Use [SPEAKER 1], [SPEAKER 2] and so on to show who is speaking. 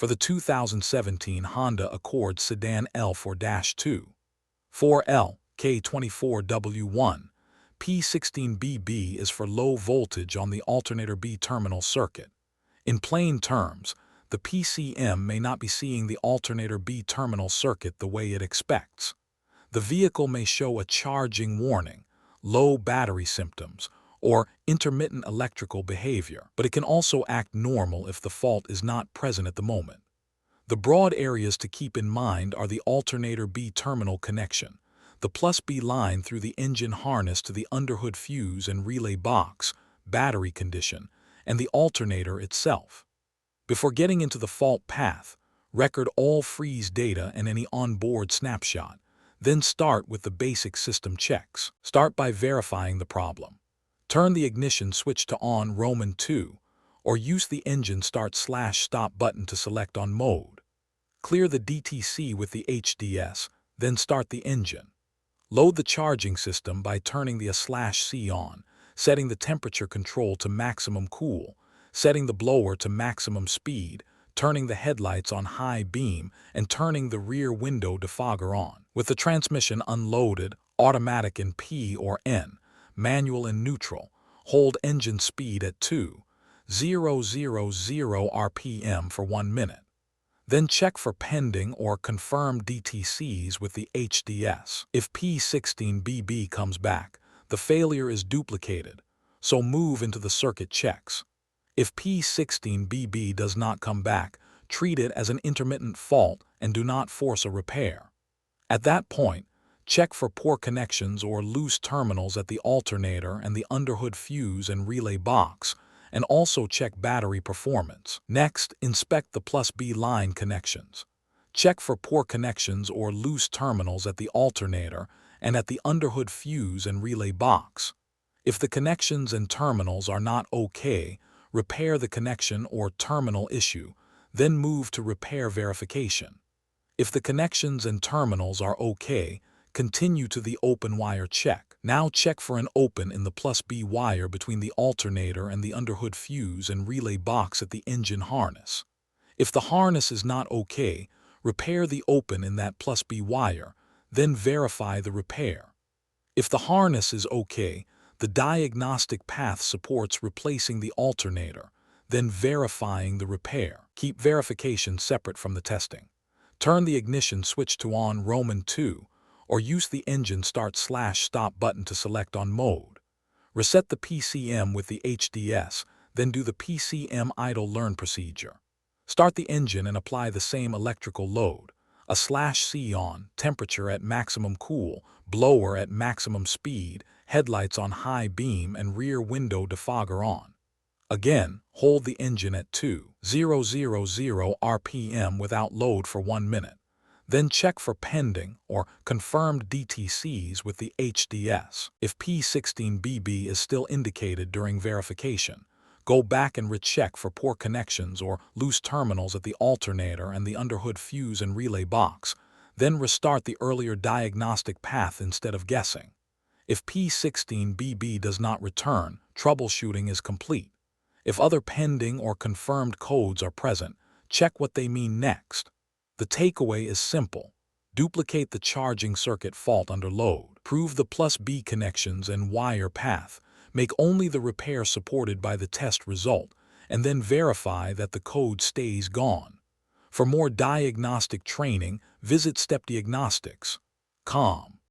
[SPEAKER 1] for the 2017 Honda Accord Sedan L4-2. 4L, K24W1, P16BB is for low voltage on the alternator B terminal circuit. In plain terms, the PCM may not be seeing the alternator B terminal circuit the way it expects. The vehicle may show a charging warning, low battery symptoms, or intermittent electrical behavior, but it can also act normal if the fault is not present at the moment. The broad areas to keep in mind are the alternator B terminal connection, the +B line through the engine harness to the underhood fuse and relay box, battery condition, and the alternator itself. Before getting into the fault path, record all freeze data and any onboard snapshot. Then start with the basic system checks. Start by verifying the problem. Turn the ignition switch to on Roman 2, or use the engine start/stop button to select on mode. Clear the DTC with the HDS, then start the engine. Load the charging system by turning the A/C on, setting the temperature control to maximum cool, setting the blower to maximum speed, turning the headlights on high beam, and turning the rear window defogger on. With the transmission unloaded, automatic in P or N, manual in neutral, hold engine speed at 2,000 RPM for 1 minute. Then check for pending or confirmed DTCs with the HDS. If P16BB comes back, the failure is duplicated, so move into the circuit checks. If P16BB does not come back, treat it as an intermittent fault and do not force a repair. At that point, check for poor connections or loose terminals at the alternator and the underhood fuse and relay box, and also check battery performance. Next, inspect the +B line connections. Check for poor connections or loose terminals at the alternator and at the underhood fuse and relay box. If the connections and terminals are not okay, repair the connection or terminal issue, then move to repair verification. If the connections and terminals are okay, continue to the open wire check. Now check for an open in the +B wire between the alternator and the underhood fuse and relay box at the engine harness. If the harness is not okay, repair the open in that +B wire, then verify the repair. If the harness is okay, the diagnostic path supports replacing the alternator, then verifying the repair. Keep verification separate from the testing. Turn the ignition switch to on Roman 2, or use the engine start/stop button to select on mode. Reset the PCM with the HDS, then do the PCM idle learn procedure. Start the engine and apply the same electrical load. A/C on, temperature at maximum cool, blower at maximum speed, headlights on high beam, and rear window defogger on. Again, hold the engine at 2,000 RPM without load for 1 minute. Then check for pending or confirmed DTCs with the HDS. If P16BB is still indicated during verification, go back and recheck for poor connections or loose terminals at the alternator and the underhood fuse and relay box. Then restart the earlier diagnostic path instead of guessing. If P16BB does not return, troubleshooting is complete. If other pending or confirmed codes are present, check what they mean next. The takeaway is simple. Duplicate the charging circuit fault under load. Prove the +B connections and wire path. Make only the repair supported by the test result, and then verify that the code stays gone. For more diagnostic training, visit stepdiagnostics.com.